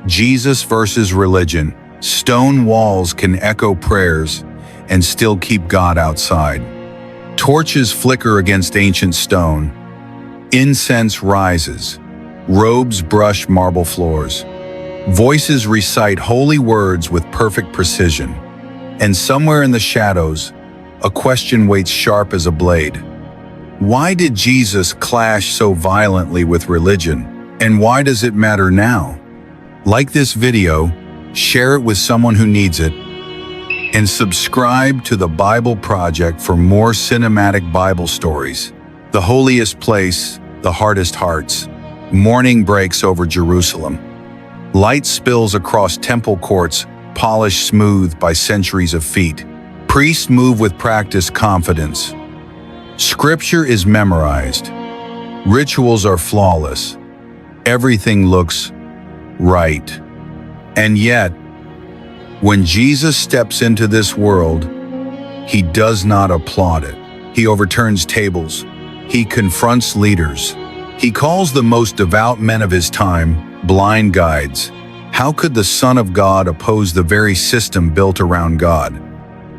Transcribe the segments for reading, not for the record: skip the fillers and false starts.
Jesus versus religion. Stone walls can echo prayers and still keep God outside. Torches flicker against ancient stone. Incense rises. Robes brush marble floors. Voices recite holy words with perfect precision. And somewhere in the shadows, a question waits sharp as a blade. Why did Jesus clash so violently with religion? And why does it matter now? Like this video, share it with someone who needs it, and subscribe to the Bible Project for more cinematic Bible stories. The holiest place, the hardest hearts. Morning breaks over Jerusalem. Light spills across temple courts, polished smooth by centuries of feet. Priests move with practiced confidence. Scripture is memorized. Rituals are flawless. Everything looks right. And yet, when Jesus steps into this world, he does not applaud it. He overturns tables. He confronts leaders. He calls the most devout men of his time blind guides. How could the Son of God oppose the very system built around God?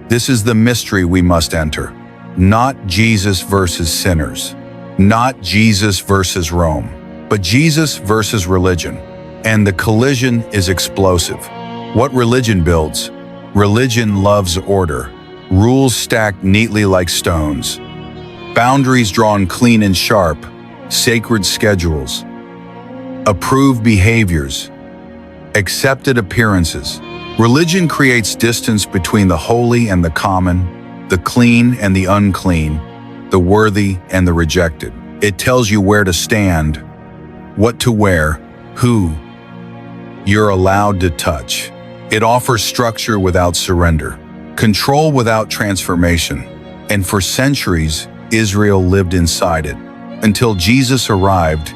This is the mystery we must enter. Not Jesus versus sinners. Not Jesus versus Rome. But Jesus versus religion. And the collision is explosive. What religion builds? Religion loves order. Rules stacked neatly like stones. Boundaries drawn clean and sharp. Sacred schedules. Approved behaviors. Accepted appearances. Religion creates distance between the holy and the common, the clean and the unclean, the worthy and the rejected. It tells you where to stand, what to wear, who you're allowed to touch. It offers structure without surrender, control without transformation. And for centuries, Israel lived inside it, until Jesus arrived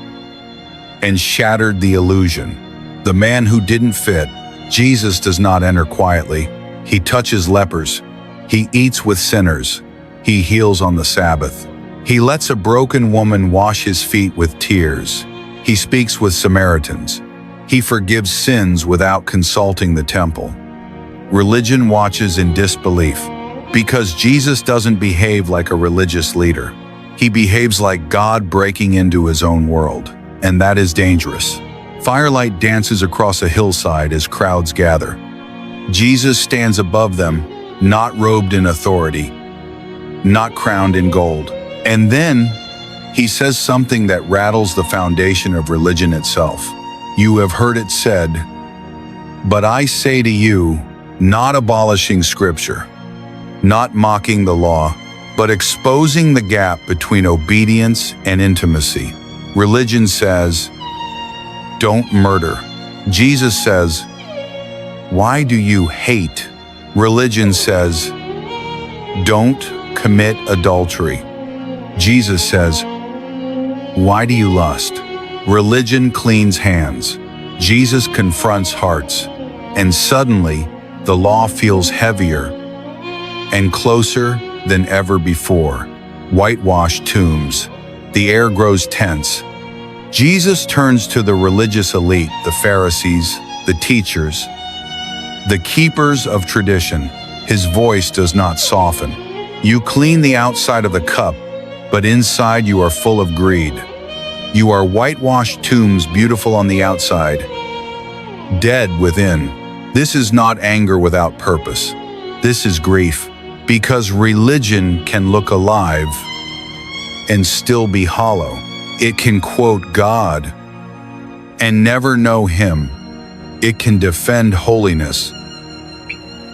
and shattered the illusion. The man who didn't fit. Jesus does not enter quietly. He touches lepers. He eats with sinners. He heals on the Sabbath. He lets a broken woman wash his feet with tears. He speaks with Samaritans. He forgives sins without consulting the temple. Religion watches in disbelief because Jesus doesn't behave like a religious leader. He behaves like God breaking into his own world, and that is dangerous. Firelight dances across a hillside as crowds gather. Jesus stands above them, not robed in authority, not crowned in gold. And then he says something that rattles the foundation of religion itself. You have heard it said, but I say to you, not abolishing Scripture, not mocking the law, but exposing the gap between obedience and intimacy. Religion says, don't murder. Jesus says, why do you hate? Religion says, don't commit adultery. Jesus says, why do you lust? Religion cleans hands. Jesus confronts hearts. And suddenly, the law feels heavier and closer than ever before. Whitewashed tombs. The air grows tense. Jesus turns to the religious elite, the Pharisees, the teachers, the keepers of tradition. His voice does not soften. You clean the outside of the cup, but inside you are full of greed. You are whitewashed tombs, beautiful on the outside, dead within. This is not anger without purpose. This is grief, because religion can look alive and still be hollow. It can quote God and never know Him. It can defend holiness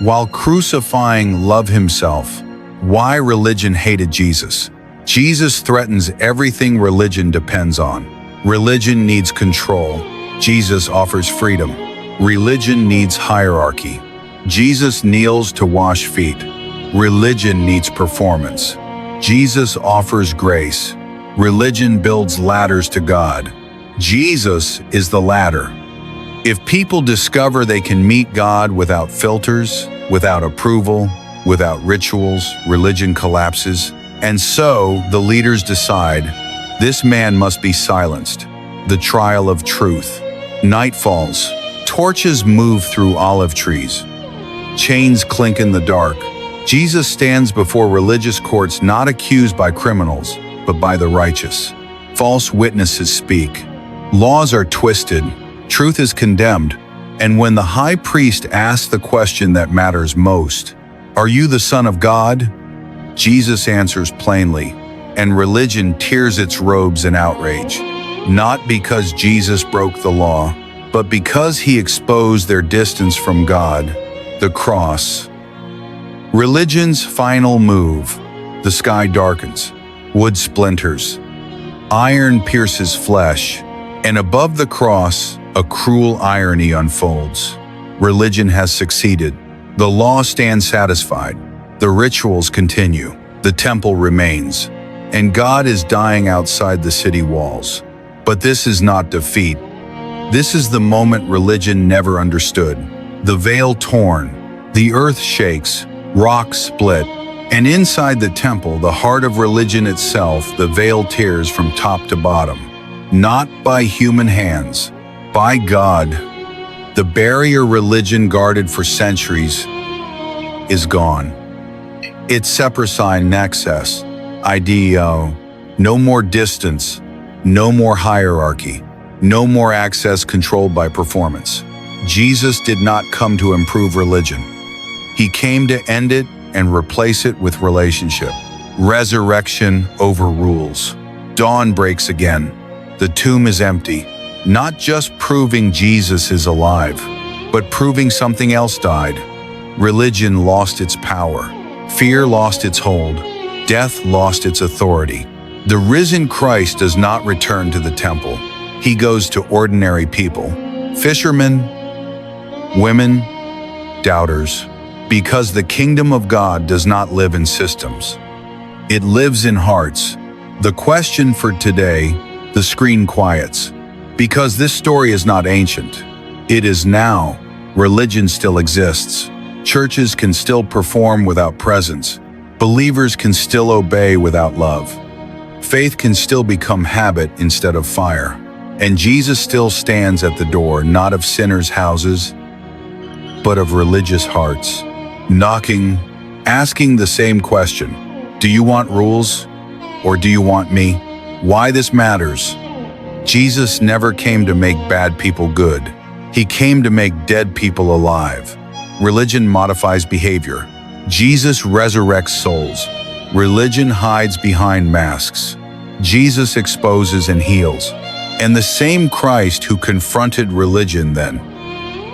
while crucifying love Himself. Why religion hated Jesus? Jesus threatens everything religion depends on. Religion needs control. Jesus offers freedom. Religion needs hierarchy. Jesus kneels to wash feet. Religion needs performance. Jesus offers grace. Religion builds ladders to God. Jesus is the ladder. If people discover they can meet God without filters, without approval, without rituals, religion collapses. And so the leaders decide, this man must be silenced. The trial of truth. Night falls. Torches move through olive trees. Chains clink in the dark. Jesus stands before religious courts not accused by criminals, but by the righteous. False witnesses speak. Laws are twisted. Truth is condemned. And when the high priest asks the question that matters most, "Are you the Son of God?" Jesus answers plainly, and religion tears its robes in outrage. Not because Jesus broke the law, but because he exposed their distance from God, the cross. Religion's final move. The sky darkens. Wood splinters. Iron pierces flesh. And above the cross, a cruel irony unfolds. Religion has succeeded. The law stands satisfied. The rituals continue. The temple remains. And God is dying outside the city walls. But this is not defeat. This is the moment religion never understood. The veil torn. The earth shakes. Rocks split. And inside the temple, the heart of religion itself, the veil tears from top to bottom. Not by human hands, by God. The barrier religion guarded for centuries is gone. Its separate nexus, IDEO, no more distance, no more hierarchy, no more access controlled by performance. Jesus did not come to improve religion. He came to end it and replace it with relationship. Resurrection overrules. Dawn breaks again. The tomb is empty, not just proving Jesus is alive, but proving something else died. Religion lost its power. Fear lost its hold. Death lost its authority. The risen Christ does not return to the temple. He goes to ordinary people. Fishermen, women, doubters. Because the kingdom of God does not live in systems. It lives in hearts. The question for today, the screen quiets. Because this story is not ancient. It is now. Religion still exists. Churches can still perform without presence. Believers can still obey without love. Faith can still become habit instead of fire. And Jesus still stands at the door, not of sinners' houses, but of religious hearts. Knocking, asking the same question. Do you want rules? Or do you want me? Why this matters? Jesus never came to make bad people good. He came to make dead people alive. Religion modifies behavior. Jesus resurrects souls. Religion hides behind masks. Jesus exposes and heals. And the same Christ who confronted religion then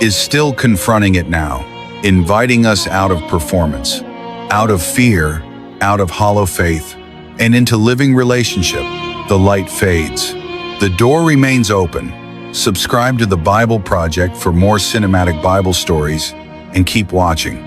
is still confronting it now, inviting us out of performance, out of fear, out of hollow faith, and into living relationship. The light fades. The door remains open. Subscribe to the Bible Project for more cinematic Bible stories, and keep watching.